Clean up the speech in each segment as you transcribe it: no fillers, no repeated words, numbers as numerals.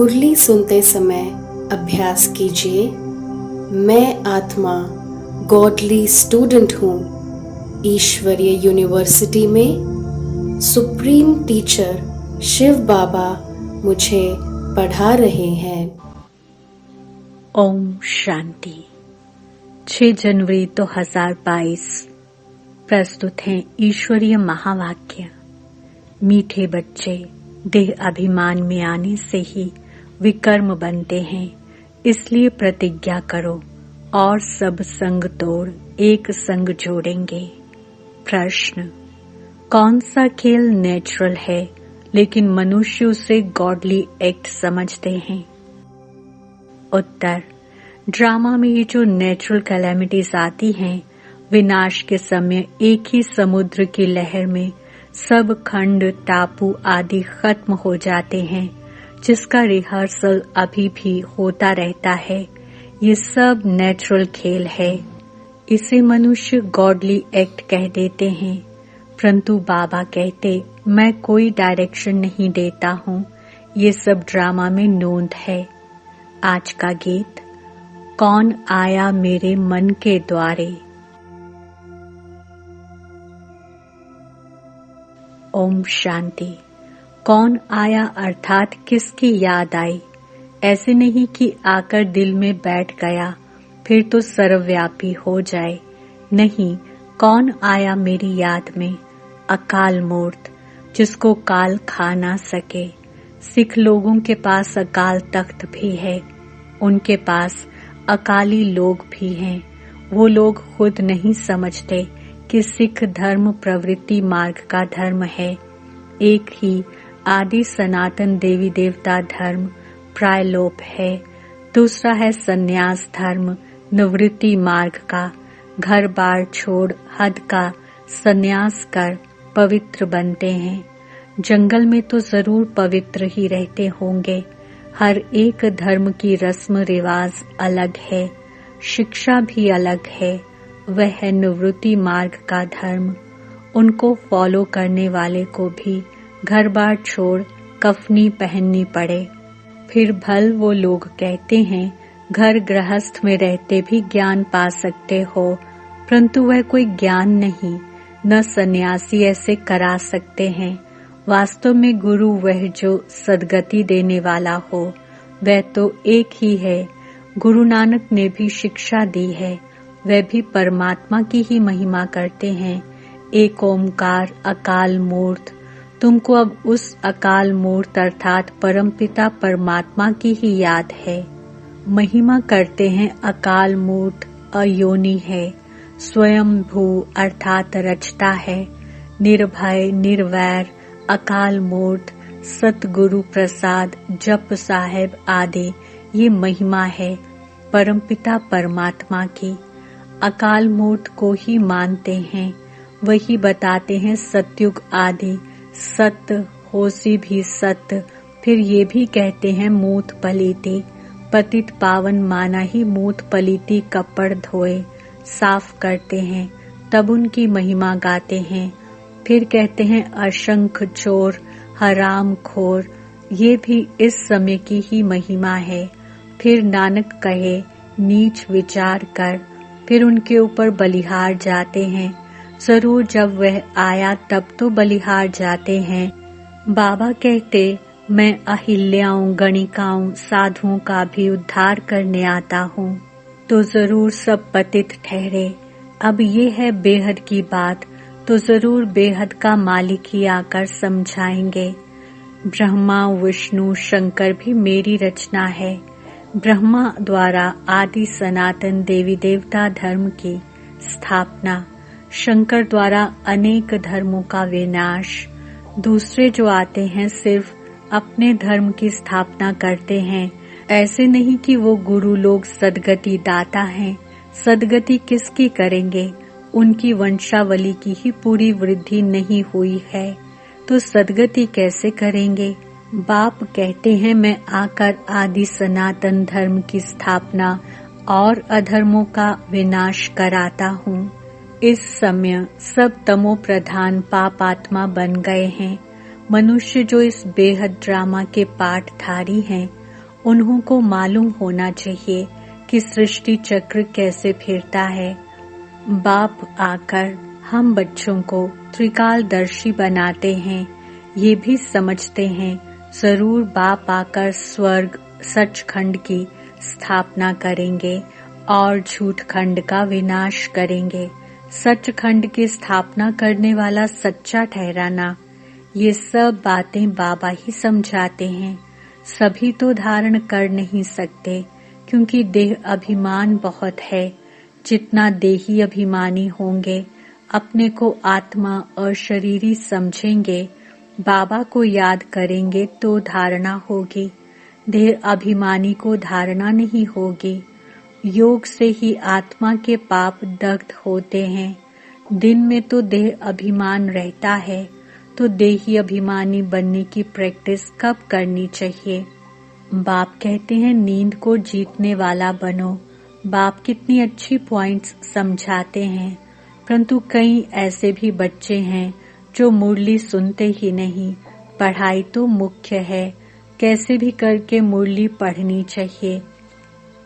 मुरली सुनते समय अभ्यास कीजिए। मैं आत्मा गॉडली स्टूडेंट हूँ। ईश्वरीय यूनिवर्सिटी में सुप्रीम टीचर शिव बाबा मुझे पढ़ा रहे हैं। ओम शांति। 6 जनवरी 2022 प्रस्तुत हैं ईश्वरीय महावाक्य। मीठे बच्चे देह अभिमान में आने से ही विकर्म बनते हैं, इसलिए प्रतिज्ञा करो और सब संग तोड़ एक संग जोड़ेंगे। प्रश्न: कौन सा खेल नेचुरल है लेकिन मनुष्य उसे गॉडली एक्ट समझते हैं? उत्तर: ड्रामा में ये जो नेचुरल कैलेमिटीज आती हैं, विनाश के समय एक ही समुद्र की लहर में सब खंड, टापू आदि खत्म हो जाते हैं, जिसका रिहर्सल अभी भी होता रहता है। ये सब नेचुरल खेल है। इसे मनुष्य गॉडली एक्ट कह देते हैं, परंतु बाबा कहते मैं कोई डायरेक्शन नहीं देता हूँ, ये सब ड्रामा में नोंद है। आज का गीत: कौन आया मेरे मन के द्वारे। ओम शांति। कौन आया अर्थात किसकी याद आई। ऐसे नहीं कि आकर दिल में बैठ गया फिर तो सर्वव्यापी हो जाए। नहीं, कौन आया मेरी याद में? अकाल मूर्त, जिसको काल खा ना सके। सिख लोगों के पास अकाल तख्त भी है, उनके पास अकाली लोग भी हैं। वो लोग खुद नहीं समझते कि सिख धर्म प्रवृत्ति मार्ग का धर्म है। एक ही आदि सनातन देवी देवता धर्म प्रायलोप है। दूसरा है सन्यास धर्म, निवृत्ति मार्ग का। घर बार छोड़ हद का सन्यास कर पवित्र बनते हैं। जंगल में तो जरूर पवित्र ही रहते होंगे। हर एक धर्म की रस्म रिवाज अलग है, शिक्षा भी अलग है। वह है निवृत्ति मार्ग का धर्म। उनको फॉलो करने वाले को भी घर बार छोड़ कफनी पहननी पड़े। फिर भल वो लोग कहते हैं घर गृहस्थ में रहते भी ज्ञान पा सकते हो, परंतु वह कोई ज्ञान नहीं। न सन्यासी ऐसे करा सकते हैं। वास्तव में गुरु वह जो सद्गति देने वाला हो, वह तो एक ही है। गुरु नानक ने भी शिक्षा दी है, वह भी परमात्मा की ही महिमा करते हैं। एक ओमकार अकाल मूर्त। तुमको अब उस अकाल मूर्त अर्थात परमपिता परमात्मा की ही याद है। महिमा करते हैं अकाल मूर्त अयोनि है, स्वयं भू अर्थात रचता है। निर्भय निर्वैर अकाल मूर्त, सतगुरु प्रसाद जप साहेब आदि ये महिमा है परमपिता परमात्मा की। अकाल मूर्त को ही मानते हैं, वही बताते हैं सतयुग आदि सत्य, होसी भी सत्य। फिर ये भी कहते हैं मूत पलीती, पतित पावन माना ही मूत पलीती कपड़ धोए साफ करते हैं, तब उनकी महिमा गाते हैं। फिर कहते हैं अशंख चोर हराम खोर, ये भी इस समय की ही महिमा है। फिर नानक कहे नीच विचार कर, फिर उनके ऊपर बलिहार जाते हैं। जरूर जब वह आया तब तो बलिहार जाते हैं। बाबा कहते मैं अहिल्याओं गणिकाओं साधुओं का भी उद्धार करने आता हूँ, तो जरूर सब पतित ठहरे। अब ये है बेहद की बात, तो जरूर बेहद का मालिक ही आकर समझाएंगे। ब्रह्मा विष्णु शंकर भी मेरी रचना है। ब्रह्मा द्वारा आदि सनातन देवी देवता धर्म की स्थापना, शंकर द्वारा अनेक धर्मों का विनाश। दूसरे जो आते हैं सिर्फ अपने धर्म की स्थापना करते हैं। ऐसे नहीं कि वो गुरु लोग सदगति दाता हैं। सदगति किसकी करेंगे? उनकी वंशावली की ही पूरी वृद्धि नहीं हुई है, तो सदगति कैसे करेंगे? बाप कहते हैं मैं आकर आदि सनातन धर्म की स्थापना और अधर्मों का विनाश कराता हूँ। इस समय सब तमो प्रधान पापात्मा बन गए हैं। मनुष्य जो इस बेहद ड्रामा के पाठधारी हैं, उन्हों को मालूम होना चाहिए कि सृष्टि चक्र कैसे फिरता है। बाप आकर हम बच्चों को त्रिकालदर्शी बनाते हैं। ये भी समझते हैं जरूर बाप आकर स्वर्ग सचखंड की स्थापना करेंगे और झूठ खंड का विनाश करेंगे। सचखंड की स्थापना करने वाला सच्चा ठहराना, ये सब बातें बाबा ही समझाते हैं। सभी तो धारण कर नहीं सकते क्योंकि देह अभिमान बहुत है। जितना देही अभिमानी होंगे, अपने को आत्मा और शरीरी समझेंगे, बाबा को याद करेंगे तो धारणा होगी। देह अभिमानी को धारणा नहीं होगी। योग से ही आत्मा के पाप दग्ध होते हैं। दिन में तो देह अभिमान रहता है, तो देही अभिमानी बनने की प्रैक्टिस कब करनी चाहिए? बाप कहते हैं नींद को जीतने वाला बनो। बाप कितनी अच्छी पॉइंट्स समझाते हैं, परंतु कई ऐसे भी बच्चे हैं जो मुरली सुनते ही नहीं। पढ़ाई तो मुख्य है, कैसे भी करके मुरली पढ़नी चाहिए,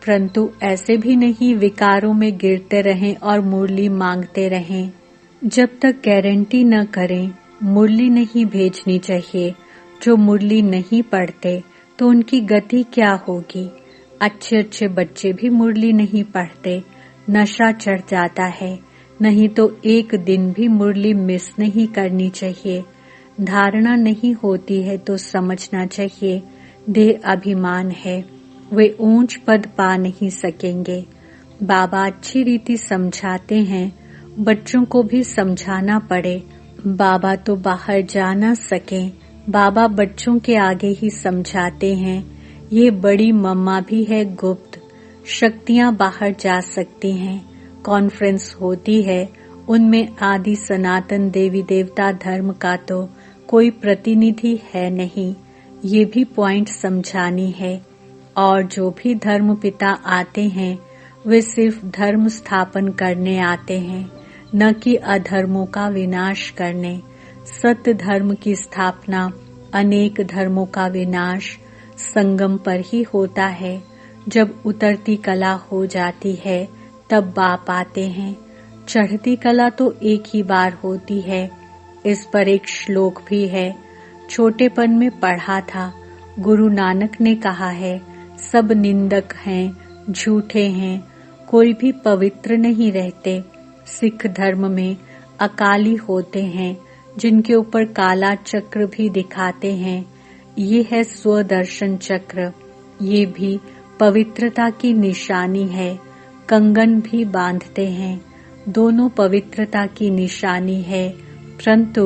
परंतु ऐसे भी नहीं विकारों में गिरते रहें और मुरली मांगते रहें। जब तक गारंटी न करें मुरली नहीं भेजनी चाहिए। जो मुरली नहीं पढ़ते तो उनकी गति क्या होगी? अच्छे अच्छे बच्चे भी मुरली नहीं पढ़ते, नशा चढ़ जाता है। नहीं तो एक दिन भी मुरली मिस नहीं करनी चाहिए। धारणा नहीं होती है तो समझना चाहिए देह अभिमान है, वे ऊंच पद पा नहीं सकेंगे। बाबा अच्छी रीति समझाते हैं, बच्चों को भी समझाना पड़े। बाबा तो बाहर जा न सके, बाबा बच्चों के आगे ही समझाते हैं। ये बड़ी मम्मा भी है गुप्त, शक्तियां बाहर जा सकती हैं। कॉन्फ्रेंस होती है, उनमें आदि सनातन देवी देवता धर्म का तो कोई प्रतिनिधि है नहीं। ये भी पॉइंट समझानी है। और जो भी धर्म पिता आते हैं वे सिर्फ धर्म स्थापन करने आते हैं, न कि अधर्मों का विनाश करने। सत्य धर्म की स्थापना, अनेक धर्मों का विनाश संगम पर ही होता है। जब उतरती कला हो जाती है तब बाप आते हैं। चढ़ती कला तो एक ही बार होती है। इस पर एक श्लोक भी है, छोटेपन में पढ़ा था। गुरु नानक ने कहा है, सब निंदक हैं, झूठे हैं, कोई भी पवित्र नहीं रहते। सिख धर्म में अकाली होते हैं, जिनके ऊपर काला चक्र भी दिखाते हैं। ये है स्वदर्शन चक्र, ये भी पवित्रता की निशानी है। कंगन भी बांधते हैं, दोनों पवित्रता की निशानी है, परंतु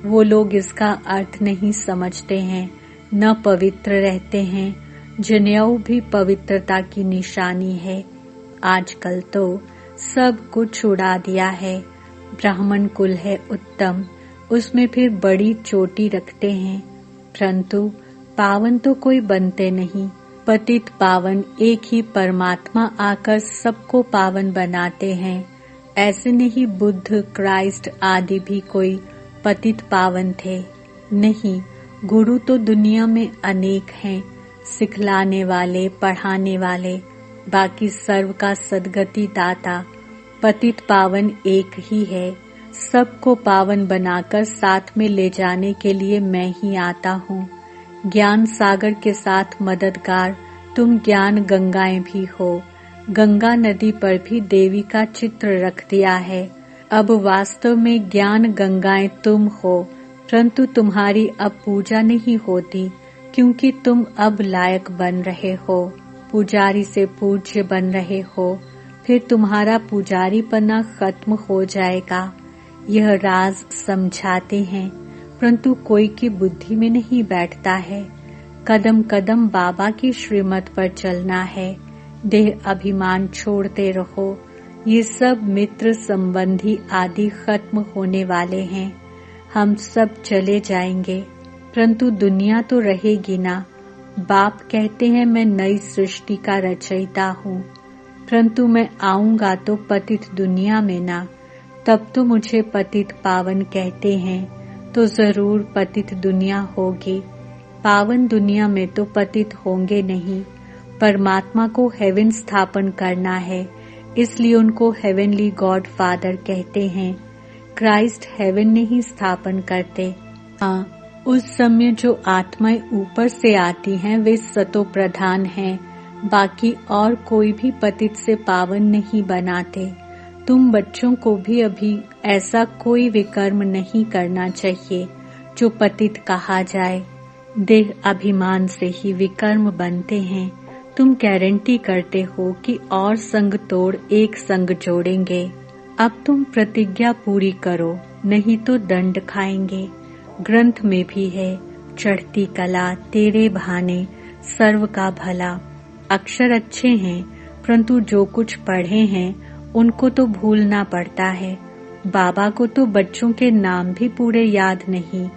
वो लोग इसका अर्थ नहीं समझते हैं, न पवित्र रहते हैं। जनेऊ भी पवित्रता की निशानी है। आजकल तो सब कुछ उड़ा दिया है। ब्राह्मण कुल है उत्तम, उसमें फिर बड़ी चोटी रखते हैं, परंतु पावन तो कोई बनते नहीं। पतित पावन एक ही परमात्मा आकर सबको पावन बनाते हैं। ऐसे नहीं बुद्ध, क्राइस्ट आदि भी कोई पतित पावन थे नहीं। गुरु तो दुनिया में अनेक हैं, सिखलाने वाले, पढ़ाने वाले, बाकी सर्व का सद्गति दाता। पतित पावन एक ही है। सबको पावन बनाकर साथ में ले जाने के लिए मैं ही आता हूँ। ज्ञान सागर के साथ मददगार तुम ज्ञान गंगाएं भी हो। गंगा नदी पर भी देवी का चित्र रख दिया है। अब वास्तव में ज्ञान गंगाएं तुम हो, परंतु तुम्हारी अब पूजा नहीं होती, क्योंकि तुम अब लायक बन रहे हो, पुजारी से पूज्य बन रहे हो। फिर तुम्हारा पुजारी पना खत्म हो जाएगा। यह राज समझाते हैं, परंतु कोई की बुद्धि में नहीं बैठता है। कदम कदम बाबा की श्रीमत पर चलना है। देह अभिमान छोड़ते रहो। ये सब मित्र संबंधी आदि खत्म होने वाले हैं। हम सब चले जाएंगे, परंतु दुनिया तो रहेगी ना। बाप कहते हैं मैं नई सृष्टि का रचयिता हूँ, परंतु मैं आऊंगा तो पतित दुनिया में ना। तब तो मुझे पतित पावन कहते हैं, तो जरूर पतित दुनिया होगी। पावन दुनिया में तो पतित होंगे नहीं। परमात्मा को हेवन स्थापन करना है, इसलिए उनको हेवनली गॉड फादर कहते हैं। क्राइस्ट हेवन नहीं स्थापन करते। हाँ, उस समय जो आत्माएं ऊपर से आती हैं वे सतो प्रधान हैं, बाकी और कोई भी पतित से पावन नहीं बनाते। तुम बच्चों को भी अभी ऐसा कोई विकर्म नहीं करना चाहिए जो पतित कहा जाए। देह अभिमान से ही विकर्म बनते हैं। तुम गारंटी करते हो कि और संग तोड़ एक संग जोड़ेंगे। अब तुम प्रतिज्ञा पूरी करो, नहीं तो दंड खाएंगे। ग्रंथ में भी है, चढ़ती कला तेरे बहाने सर्व का भला। अक्षर अच्छे हैं, परंतु जो कुछ पढ़े हैं उनको तो भूलना पड़ता है। बाबा को तो बच्चों के नाम भी पूरे याद नहीं,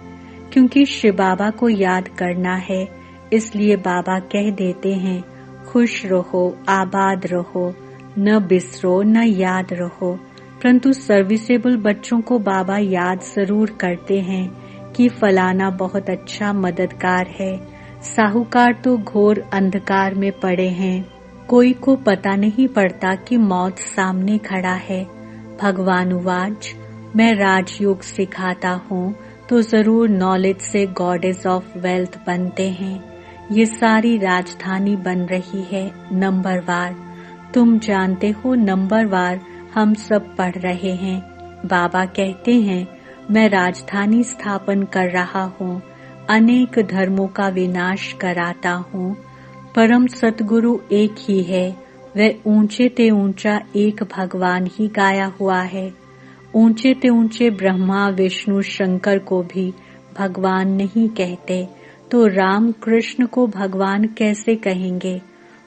क्योंकि शिव बाबा को याद करना है, इसलिए बाबा कह देते हैं खुश रहो, आबाद रहो, न बिसरो न याद रहो। परंतु सर्विसेबल बच्चों को बाबा याद जरूर करते हैं कि फलाना बहुत अच्छा मददगार है। साहूकार तो घोर अंधकार में पड़े हैं, कोई को पता नहीं पड़ता कि मौत सामने खड़ा है। भगवान उवाच, मैं राजयोग सिखाता हूँ तो जरूर नॉलेज से गॉडेस ऑफ वेल्थ बनते हैं। ये सारी राजधानी बन रही है नंबरवार। तुम जानते हो नंबरवार हम सब पढ़ रहे हैं। बाबा कहते हैं मैं राजधानी स्थापन कर रहा हूँ, अनेक धर्मों का विनाश कराता हूँ। परम सतगुरु एक ही है, वह ऊंचे ते ऊंचा एक भगवान ही गाया हुआ है। ऊंचे ते ऊंचे ब्रह्मा विष्णु शंकर को भी भगवान नहीं कहते, तो राम कृष्ण को भगवान कैसे कहेंगे?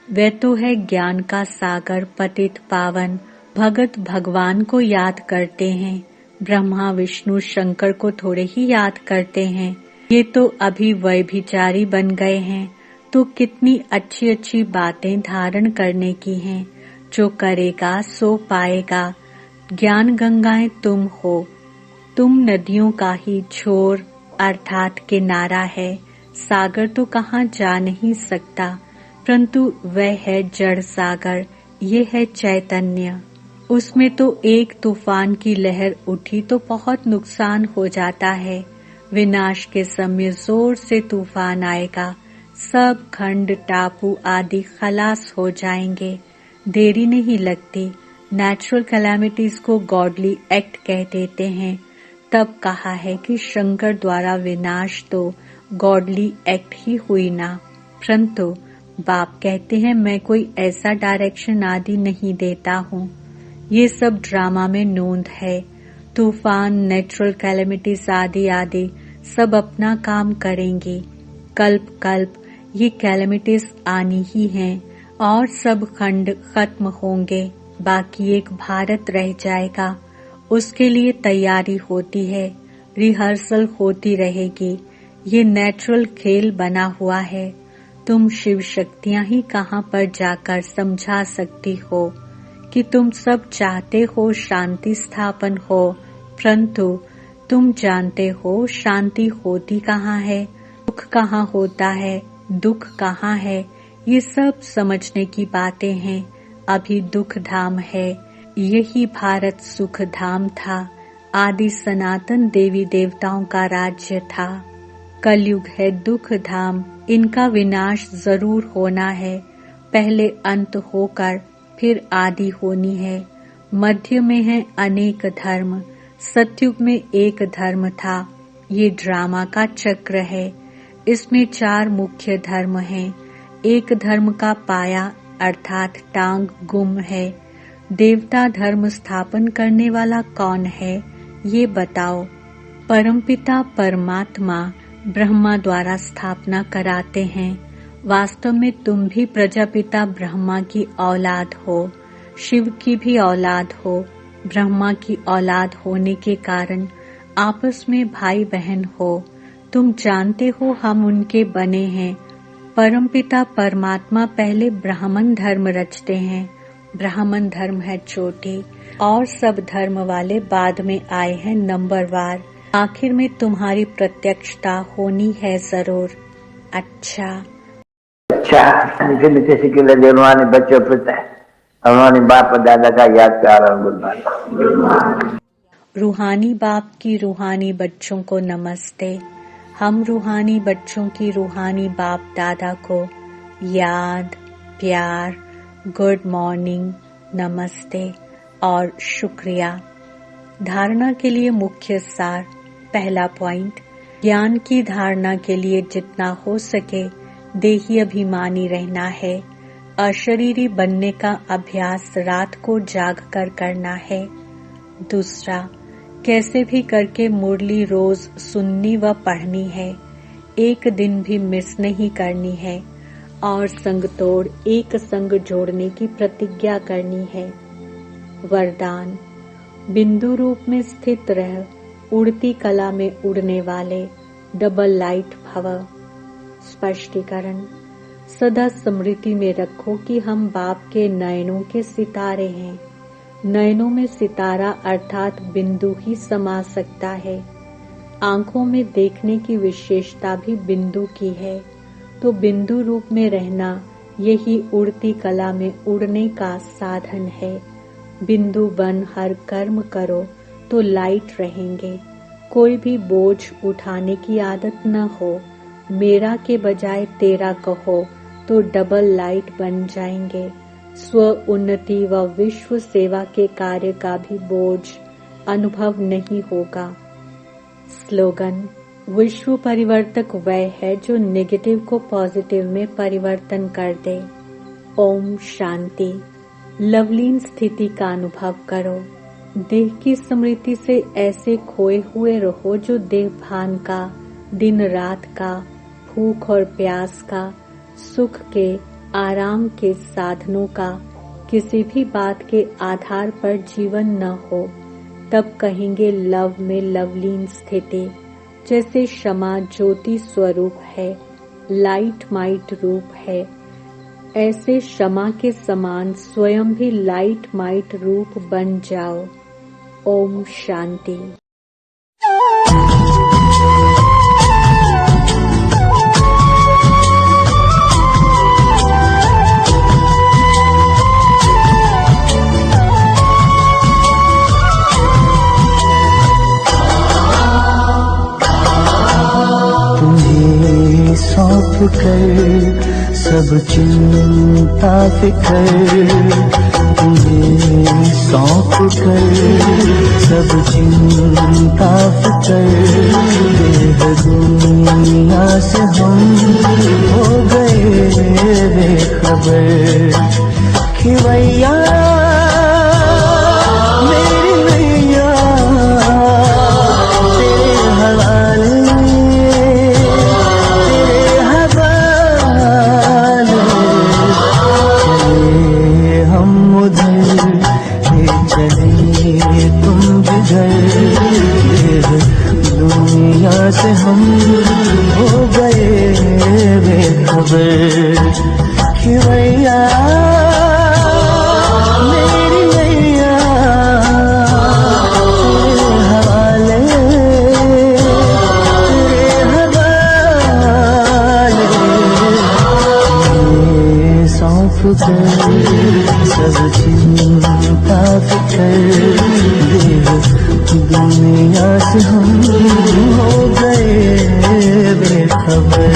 वह तो है ज्ञान का सागर, पतित पावन। भगत भगवान को याद करते हैं, ब्रह्मा विष्णु शंकर को थोड़े ही याद करते हैं। ये तो अभी व्यभिचारी बन गए हैं, तो कितनी अच्छी अच्छी बातें धारण करने की हैं। जो करेगा सो पाएगा। ज्ञान गंगाएं तुम हो, तुम नदियों का ही छोर अर्थात किनारा है। सागर तो कहाँ जा नहीं सकता, परंतु वह है जड़ सागर, ये है चैतन्य। उसमें तो एक तूफान की लहर उठी तो बहुत नुकसान हो जाता है। विनाश के समय जोर से तूफान आएगा, सब खंड टापू आदि खलास हो जाएंगे, देरी नहीं लगती। नेचुरल कैलामिटीज को गॉडली एक्ट कह देते हैं। तब कहा है कि शंकर द्वारा विनाश तो गॉडली एक्ट ही हुई ना। परंतु बाप कहते हैं मैं कोई ऐसा डायरेक्शन आदि नहीं देता हूँ, ये सब ड्रामा में नोंद है। तूफान, नेचुरल कैलेमिटीज आदि आदि सब अपना काम करेंगी। कल्प कल्प ये कैलेमिटीज आनी ही हैं और सब खंड खत्म होंगे, बाकी एक भारत रह जाएगा। उसके लिए तैयारी होती है, रिहर्सल होती रहेगी। ये नेचुरल खेल बना हुआ है। तुम शिव शक्तियां ही कहाँ पर जाकर समझा सकती हो कि तुम सब चाहते हो शांति स्थापन हो, परंतु तुम जानते हो शांति होती कहाँ है, दुख कहाँ होता है, दुख कहाँ है। ये सब समझने की बातें हैं। अभी दुख धाम है, यही भारत सुख धाम था। आदि सनातन देवी देवताओं का राज्य था। कलयुग है दुख धाम, इनका विनाश जरूर होना है। पहले अंत होकर फिर आदि होनी है। मध्य में है अनेक धर्म, सतयुग में एक धर्म था। ये ड्रामा का चक्र है। इसमें 4 मुख्य धर्म हैं। एक धर्म का पाया अर्थात टांग गुम है। देवता धर्म स्थापन करने वाला कौन है, ये बताओ। परमपिता परमात्मा ब्रह्मा द्वारा स्थापना कराते हैं। वास्तव में तुम भी प्रजापिता ब्रह्मा की औलाद हो, शिव की भी औलाद हो। ब्रह्मा की औलाद होने के कारण आपस में भाई बहन हो। तुम जानते हो हम उनके बने हैं। परमपिता परमात्मा पहले ब्राह्मण धर्म रचते हैं। ब्राह्मण धर्म है चोटी और सब धर्म वाले बाद में आए हैं नंबरवार। आखिर में तुम्हारी प्रत्यक्षता होनी है जरूर। अच्छा, अच्छा मीठे मीठे सिक्के लगे रूहानी बच्चों पिता रूहानी बाप दादा का याद प्यार और गुड। रूहानी बाप की रूहानी बच्चों को नमस्ते। हम रूहानी बच्चों की रूहानी बाप दादा को याद, प्यार, गुड मॉर्निंग, नमस्ते और शुक्रिया। धारणा के लिए मुख्य सार। पहला पॉइंट, ज्ञान की धारणा के लिए जितना हो सके देही अभिमानी रहना है। अशरीरी बनने का अभ्यास रात को जाग कर करना है। दूसरा, कैसे भी करके मुरली रोज सुननी व पढ़नी है, एक दिन भी मिस नहीं करनी है और संग तोड़ एक संग जोड़ने की प्रतिज्ञा करनी है। वरदान, बिंदु रूप में स्थित रह उड़ती कला में उड़ने वाले डबल लाइट भव। स्पष्टीकरण, सदा स्मृति में रखो कि हम बाप के नयनों के सितारे हैं। नयनों में सितारा अर्थात बिंदु ही समा सकता है। आंखों में देखने की विशेषता भी बिंदु की है, तो बिंदु रूप में रहना यही उड़ती कला में उड़ने का साधन है। बिंदु बन हर कर्म करो तो लाइट रहेंगे। कोई भी बोझ उठाने की आदत न हो। मेरा के बजाय तेरा कहो तो डबल लाइट बन जाएंगे। स्व उन्नति व विश्व सेवा के कार्य का भी बोझ अनुभव नहीं होगा। स्लोगन, विश्व परिवर्तक वह है जो नेगेटिव को पॉजिटिव में परिवर्तन कर दे। ओम शांति। लवलीन स्थिति का अनुभव करो। देह की स्मृति से ऐसे खोए हुए रहो जो देह भान का, दिन रात का, भूख और प्यास का, सुख के, आराम के साधनों का, किसी भी बात के आधार पर जीवन न हो, तब कहेंगे लव में लवलीन स्थिति। जैसे क्षमा ज्योति स्वरूप है, लाइट माइट रूप है, ऐसे क्षमा के समान स्वयं भी लाइट माइट रूप बन जाओ। ओम शांति। तुम्हें सौंप कर सब चिंता फिकर, तुम्हें सौंप कर सब चिंता फिकर, देह दुनिया से हम हो गए बेखबर। खिवैया मेरी नैया तेरे हवाले, दुनिया से हम हो गए बेखबर। खिवैया मेरी नैया तेरे हवाले, तेरे हवाले, सौंप कर सब चिंता फिकर, दुनिया से हम हो गए बेखबर।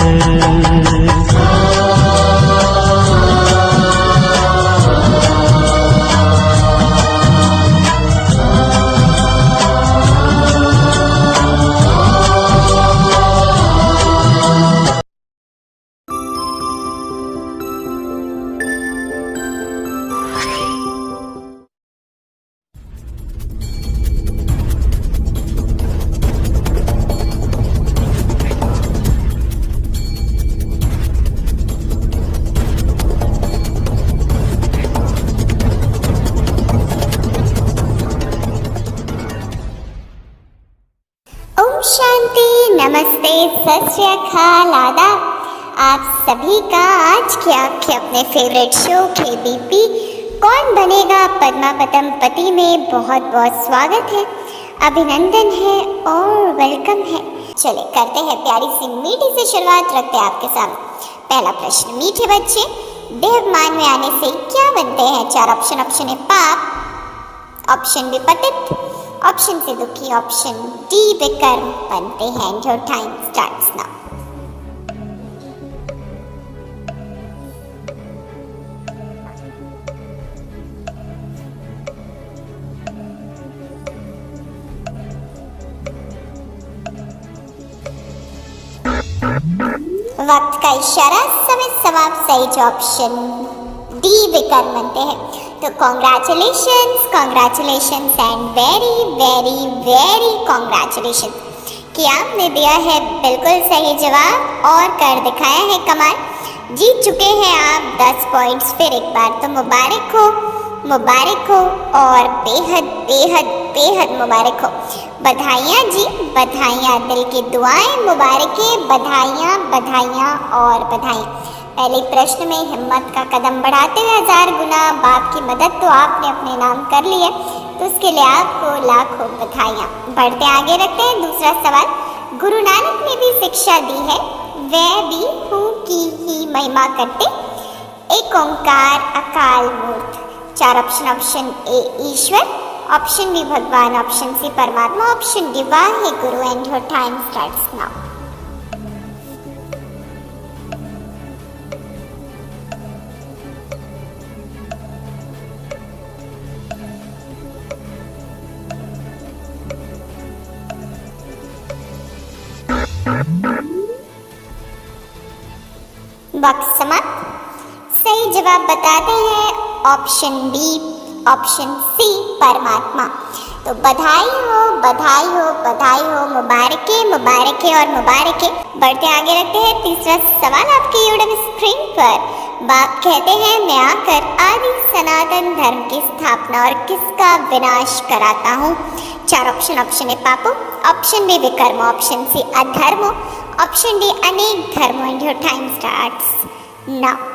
शांति, नमस्ते, सत श्री अकाल, आदाब। आप सभी का आज के आपके अपने फेवरेट शो KBP कौन बनेगा पद्मापतम पति में बहुत बहुत स्वागत है, अभिनंदन है और वेलकम है। चले करते हैं प्यारी सी मीठी सी शुरुआत, रखते हैं आपके सामने पहला प्रश्न, मीठे बच्चे देवमान में आने से क्या बनते हैं? 4 ऑप्शन। ऑप्शन ए पाप, ऑप्शन बी पतित, ऑप्शन सी दुखी, ऑप्शन डी विकर्म बनते हैं। Your time starts now. वक्त का इशारा, समय समाप्त। सही जो ऑप्शन डी विकर्म बनते हैं। तो congratulations, congratulations and very very very congratulations कि आपने दिया है बिल्कुल सही जवाब और कर दिखाया है कमाल। जीत चुके हैं आप 10 पॉइंट्स फिर एक बार। तो मुबारक हो, मुबारक हो और बेहद बेहद बेहद मुबारक हो। बधाइयाँ जी, बधाइयाँ, दिल की दुआएं, मुबारकें, बधाइयाँ बधाइयाँ और बधाइयाँ। पहले प्रश्न में हिम्मत का कदम बढ़ाते हुए 1000 गुना बाप की मदद तो आपने अपने नाम कर ली है, तो उसके लिए आपको लाखों बधाइयाँ। बढ़ते आगे रखते हैं दूसरा सवाल। गुरु नानक ने भी शिक्षा दी है, वह भी हूँ की ही महिमा करते, एक ओंकार अकाल मूर्त। 4 ऑप्शन। ऑप्शन ए ईश्वर, ऑप्शन बी भगवान, ऑप्शन सी परमात्मा, option D Waheguru. And your time starts now. वक्त समाप्त। सही जवाब बताते हैं ऑप्शन बी, ऑप्शन सी परमात्मा। तो बधाई हो, बधाई हो, बधाई हो, मुबारकें मुबारकें और मुबारकें। बढ़ते आगे रखते हैं तीसरा सवाल आपकी यूट्यूब स्क्रीन पर। बाप कहते हैं मैं आकर आदि सनातन धर्म की स्थापना और किसका विनाश कराता हूँ? 4 ऑप्शन। ऑप्शन ए पापों, ऑप्शन बी विकर्म, ऑप्शन सी अधर्मो, ऑप्शन डी अनेक धर्मों। And your time starts now.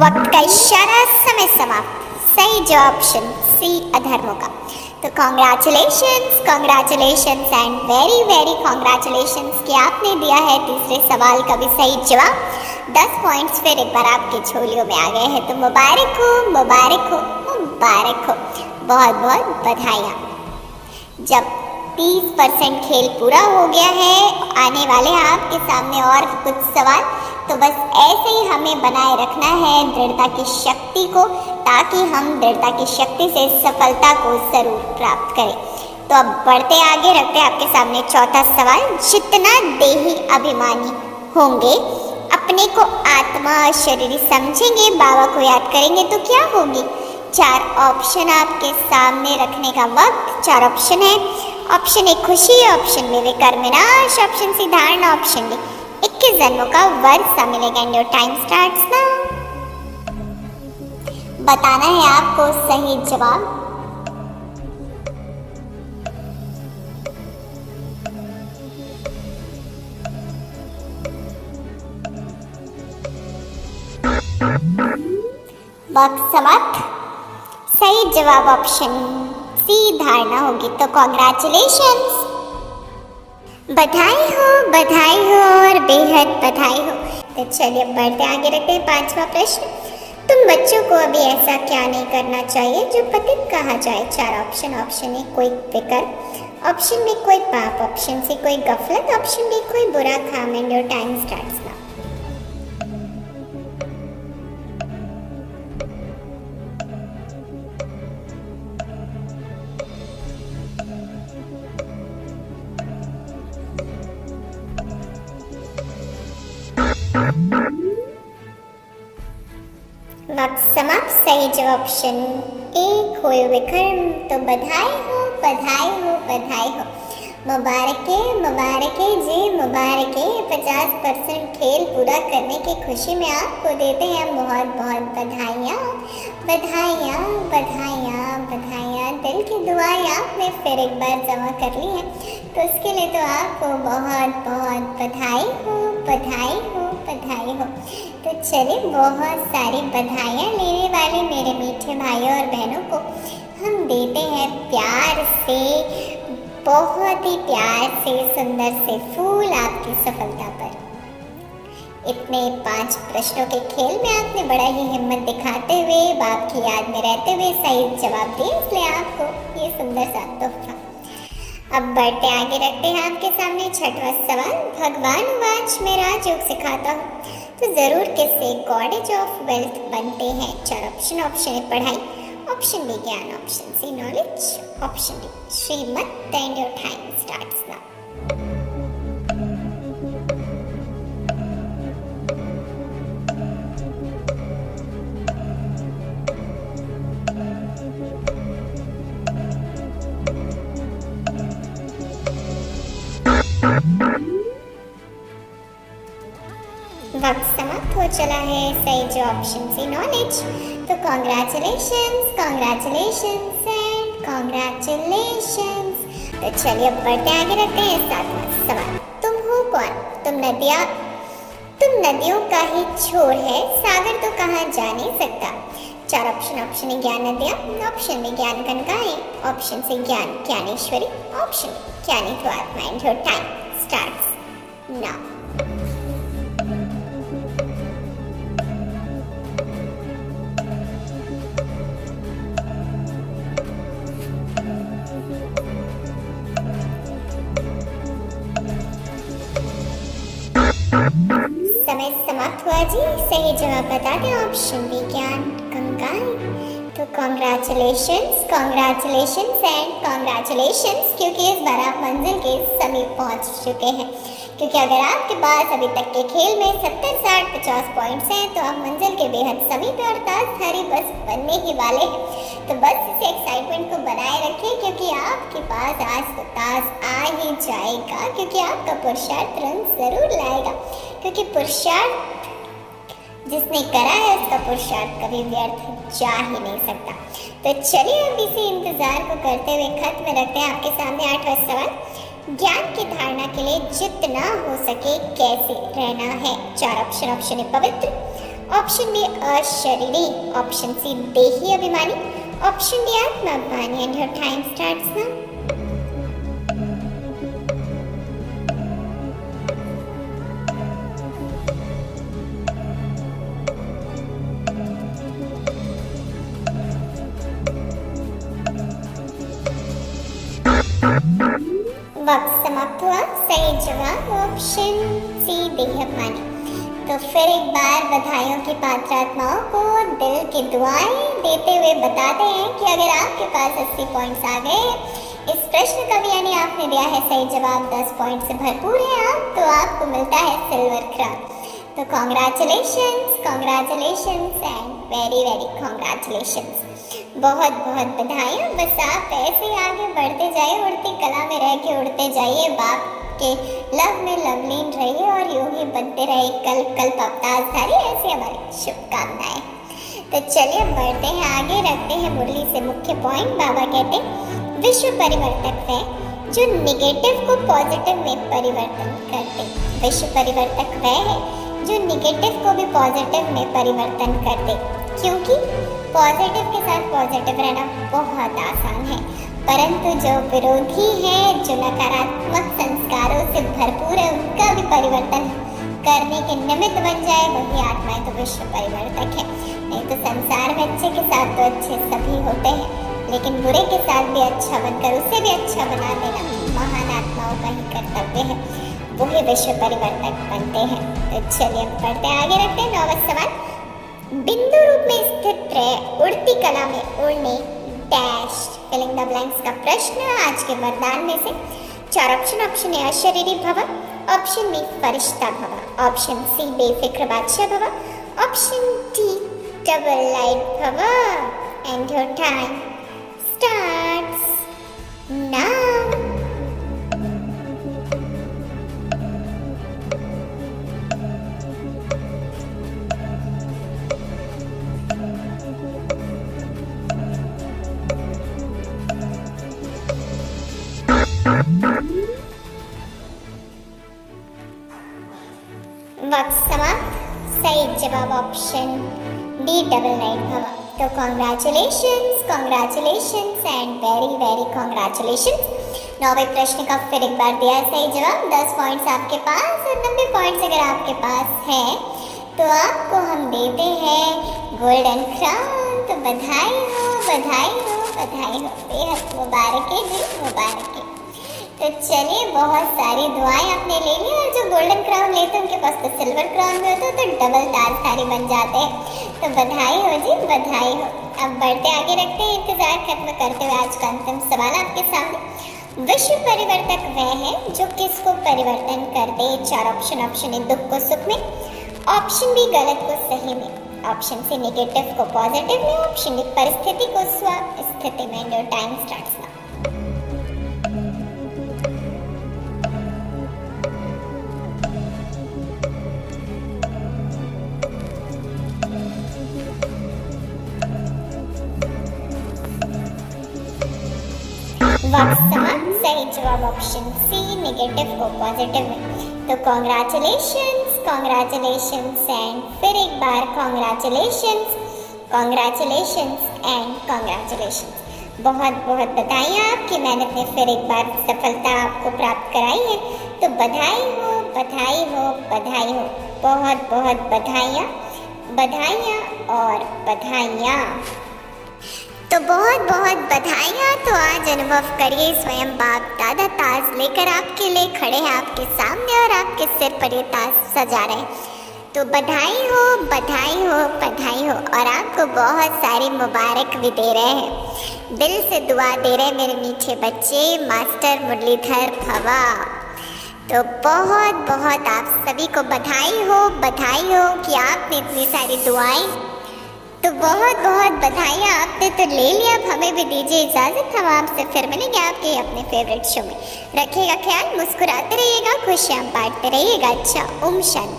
वक्त का इशारा, समय समाप्त। सही जो ऑप्शन सी अधर्मों का। तो congratulations, congratulations and very very congratulations कि आपने दिया है तीसरे सवाल का भी सही जवाब। 10 पॉइंट्स फिर एक बार आपकी झोलियों में आ गए हैं। तो मुबारक हो, मुबारक हो, मुबारक हो, बहुत बहुत बधाइयाँ। जब 30% खेल पूरा हो गया है, आने वाले हैं आपके सामने और कुछ सवाल। तो बस ऐसे ही हमें बनाए रखना है दृढ़ता की शक्ति को, ताकि हम दृढ़ता की शक्ति से सफलता को जरूर प्राप्त करें। तो अब बढ़ते आगे रखते हैं आपके सामने चौथा सवाल। जितना देही अभिमानी होंगे, अपने को आत्मा और शरीर समझेंगे, बाबा को याद करेंगे तो क्या होगी? 4 ऑप्शन आपके सामने रखने का वक्त। 4 ऑप्शन है। ऑप्शन ए खुशी, ऑप्शन बी विकर्म विनाश, ऑप्शन सी धारणा, ऑप्शन डी 21 जन्मों का वर्षा मिलेगा। And your time starts now. बताना है आपको सही जवाब। वक्त समाप्त। सही जवाब ऑप्शन सी धारणा होगी। तो कॉन्ग्रेचुलेशंस, बधाई हो और बेहद बधाई हो। तो चलिए बढ़ते आगे रखते हैं 5वां प्रश्न। तुम बच्चों को अभी ऐसा क्या नहीं करना चाहिए जो पतित कहा जाए? 4 ऑप्शन। ऑप्शन ए कोई विकर्म, ऑप्शन बी कोई पाप, ऑप्शन सी कोई गफलत, ऑप्शन डी कोई बुरा काम। And your time starts now. वक्त समाप्त। सही जवाब ऑप्शन ए कोई विकर्म। तो बधाई हो, बधाई हो, बधाई हो, मुबारके मुबारके जी, मुबारके। 50% खेल पूरा करने की खुशी में आपको देते हैं बहुत बहुत बधाइयाँ, बधाइयाँ, बधाइयाँ, बधाइयाँ। दिल की दुआएं आपने फिर एक बार जमा कर ली है, तो उसके लिए तो आपको बहुत बहुत बधाई हो, बधाई हो, बधाई हो। तो चलिए बहुत सारी बधाइयाँ लेने वाले मेरे मीठे भाइयों और बहनों को हम देते हैं प्यार से, बहुत ही प्यार से सुंदर से फूल आपकी सफलता पर। इतने 5 प्रश्नों के खेल में आपने बड़ा ही हिम्मत दिखाते हुए, बाप की याद में रहते हुए सही जवाब दिए, इसलिए आपको ये सुंदर सा तोहफा। अब बढ़ते आगे रखते हैं आपके सामने 6वां सवाल। भगवान वाच में राजयोग सिखाता हूँ तो जरूर किससे गॉडेज ऑफ वेल्थ बनते हैं? 4 ऑप्शन। ऑप्शन ए पढ़ाई, ऑप्शन बी ज्ञान, option C knowledge, option D श्रीमत। And your time starts now. वक्त समाप्त हो चला है। सही जो ऑप्शन सी नॉलेज। तो कॉन्ग्रेचुलेशंस, कॉन्ग्रेचुलेशंस एंड कॉन्ग्रेचुलेशंस। तो चलिए अब बढ़ते आगे रखते हैं 7वां सवाल। तुम हो कौन? तुम नदियों का ही छोर है, सागर तो कहाँ जा नहीं सकता। 4 ऑप्शन। ऑप्शन ए ज्ञान नदियाँ, ऑप्शन बी ज्ञान गंगाएं, ऑप्शन सी ज्ञान ज्ञानेश्वरी, ऑप्शन डी ज्ञानी तो आत्मा। And your time starts now. समय समाप्त हुआ जी। सही जवाब बता दें ऑप्शन बी ज्ञान गंगाएं। तो कॉन्ग्रेचुलेशंस, कॉन्ग्रेचुलेशंस एंड कॉन्ग्रेचुलेशंस, क्योंकि इस बार आप मंजिल के समीप पहुंच चुके हैं। क्योंकि अगर आपके पास अभी तक के खेल में 70, 60, 50 पॉइंट्स हैं तो आप मंजिल के बेहद समीप और ताजधारी बस बनने ही वाले हैं। तो बस इस एक्साइटमेंट को बनाए रखें, क्योंकि आपके पास आज तो ताज आ ही जाएगा, क्योंकि आपका पुरुषार्थ रंग जरूर लाएगा। क्योंकि पुरुषार्थ जिसने करा है उसका पुरुषार्थ कभी व्यर्थ जा ही नहीं सकता। तो चलिए अब इसी इंतजार को करते हुए खत्म में रखते हैं आपके सामने 8वां सवाल। ज्ञान की धारणा के लिए जितना हो सके कैसे रहना है? 4 ऑप्शन। ऑप्शन ए पवित्र, ऑप्शन बी अशरीरी, ऑप्शन सी देही अभिमानी, ऑप्शन डी आत्माभिमानी। And your time starts now. वक्त समाप्त हुआ। सही जवाब ऑप्शन सी देहाभिमानी। तो फिर एक बार बधाइयों की पात्र आत्माओं को दिल की दुआएं देते हुए बताते हैं कि अगर आपके पास 80 पॉइंट्स आ गए इस प्रश्न का भी, यानी आपने दिया है सही जवाब, 10 पॉइंट से भरपूर है आप, तो आपको मिलता है सिल्वर क्राउन। तो congratulations, congratulations and very very congratulations. बहुत बहुत बधाइयाँ। बस आप ऐसे ही आगे बढ़ते जाइए, उड़ती कला में रह के उड़ते जाइए, बाप के लव में लवलीन रहिए और यूं ही बनते रहे कल कल ताजधारी। ऐसी हमारी शुभकामनाएं। तो चलिए बढ़ते हैं आगे, रखते हैं मुरली से मुख्य पॉइंट। बाबा कहते हैं विश्व परिवर्तक है जो निगेटिव को पॉजिटिव में परिवर्तन करते। विश्व परिवर्तक वह है जो निगेटिव को भी पॉजिटिव में परिवर्तन करते, क्योंकि पॉजिटिव के साथ पॉजिटिव रहना बहुत आसान है, परंतु जो विरोधी है, जो नकारात्मक संस्कारों से भरपूर है, उनका भी परिवर्तन करने के निमित्त बन जाए, वही आत्माएं तो विश्व परिवर्तक है। नहीं तो संसार में अच्छे के साथ तो अच्छे सभी होते हैं, लेकिन बुरे के साथ भी अच्छा बनकर उसे भी अच्छा बना देना महान आत्माओं का ही कर्तव्य है, वही विश्व परिवर्तक बनते हैं। तो चलिए बढ़ते आगे, रखते हैं 9वां सवाल। बिंदु रूप में स्थित रहे उड़ती कला में उड़ने डैश फिलिंग द ब्लैंक्स का प्रश्न आज के वरदान में से 4 ऑप्शन। ऑप्शन ए अशरीरी भव, ऑप्शन बी फरिश्ता भव, ऑप्शन सी बेफिक्र बादशाह भव, ऑप्शन डी डबल लाइट भव। And your time starts now. वक्त समाप्त। सही जवाब ऑप्शन डी डबल नाइट भवा। तो congratulations and very very congratulations. 9वें प्रश्न का फिर एक बार दिया सही जवाब। 10 पॉइंट्स आपके पास और 90 पॉइंट्स अगर आपके पास है तो आपको हम देते हैं गोल्डन क्राउन। तो बधाई हो, बेहद मुबारक है जी, मुबारक है। तो चलिए, बहुत सारी दुआएं आपने ले ली और जो गोल्डन क्राउन लेते हैं उनके पास तो सिल्वर क्राउन भी होता है, तो डबल ताजधारी बन जाते हैं। तो बधाई हो जी, बधाई हो। अब बढ़ते आगे, रखते हैं इंतजार खत्म करते हुए आज का अंतिम सवाल आपके सामने। विश्व परिवर्तक वह है जो किसको परिवर्तन कर दे? 4 ऑप्शन ए दुख को सुख में, ऑप्शन बी गलत को सही में, ऑप्शन सी नेगेटिव को पॉजिटिव में, ऑप्शन डी परिस्थिति को स्थिति में। Your time starts now. वक्त समाप्त। सही जवाब ऑप्शन सी नेगेटिव को पॉजिटिव में। तो कॉन्ग्रेचुलेशंस एंड फिर एक बार कॉन्ग्रेचुलेशंस एंड कॉन्ग्रेचुलेशंस। बहुत बहुत बधाई, आपकी मेहनत ने फिर एक बार सफलता आपको प्राप्त कराई है। तो बधाई हो, बहुत बहुत बधाइयाँ और बधाइयाँ। तो बहुत बहुत बधाइयाँ। तो आज अनुभव करिए, स्वयं बाप दादा ताज लेकर आपके लिए खड़े हैं आपके सामने और आपके सिर पर ये ताज सजा रहे हैं। तो बधाई हो और आपको बहुत सारी मुबारक भी दे रहे हैं। दिल से दुआ दे रहे हैं मेरे मीठे बच्चे मास्टर मुरलीधर भवा। तो बहुत बहुत आप सभी को बधाई हो कि आपने इतनी सारी दुआएं, तो बहुत बहुत बधाइयाँ आपने तो ले लिया। अब हमें भी दीजिए इजाज़त, हम आपसे फिर मिलेंगे आपके अपने फेवरेट शो में। रखिएगा ख्याल, मुस्कुराते रहिएगा, खुशियाँ बांटते रहिएगा। अच्छा, ओम शांति।